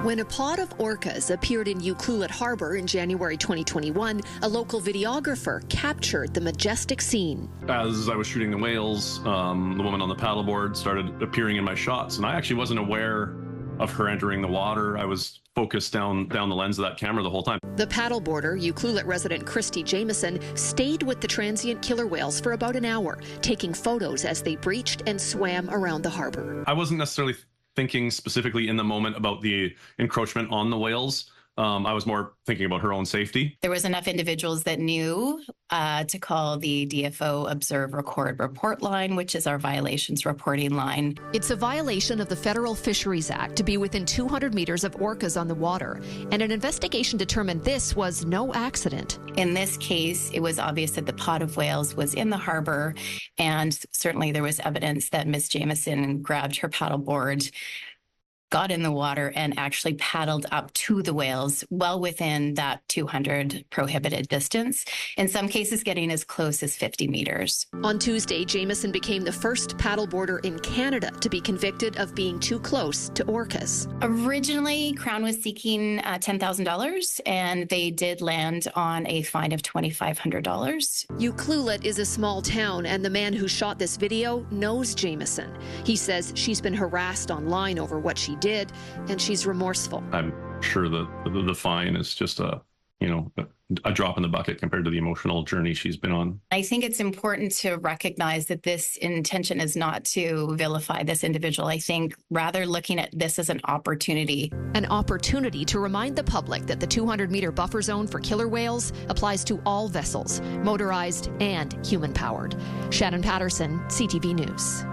When a pod of orcas appeared in Ucluelet Harbor in January 2021, a local videographer captured the majestic scene. As I was shooting the whales, the woman on the paddleboard started appearing in my shots, and I actually wasn't aware of her entering the water. I was focused down the lens of that camera the whole time. The paddleboarder, Ucluelet resident Christy Jameson, stayed with the transient killer whales for about an hour, taking photos as they breached and swam around the harbor. I wasn't necessarily thinking specifically in the moment about the encroachment on the whales. I was more thinking about her own safety. There was enough individuals that knew to call the DFO Observe Record Report line, which is our violations reporting line. It's a violation of the Federal Fisheries Act to be within 200 meters of orcas on the water, and an investigation determined this was no accident. In this case, it was obvious that the pod of whales was in the harbor, and certainly there was evidence that Ms. Jameson grabbed her paddleboard, got in the water, and actually paddled up to the whales well within that 200 prohibited distance, in some cases getting as close as 50 meters. On Tuesday, Jameson became the first paddleboarder in Canada to be convicted of being too close to orcas. Originally, Crown was seeking $10,000, and they did land on a fine of $2,500. Ucluelet is a small town, and the man who shot this video knows Jameson. He says she's been harassed online over what she did, and she's remorseful. I'm sure that the fine is just a drop in the bucket compared to the emotional journey she's been on. I think it's important to recognize that this intention is not to vilify this individual. I think rather looking at this as an opportunity. An opportunity to remind the public that the 200-meter buffer zone for killer whales applies to all vessels, motorized and human-powered. Shannon Patterson, CTV News.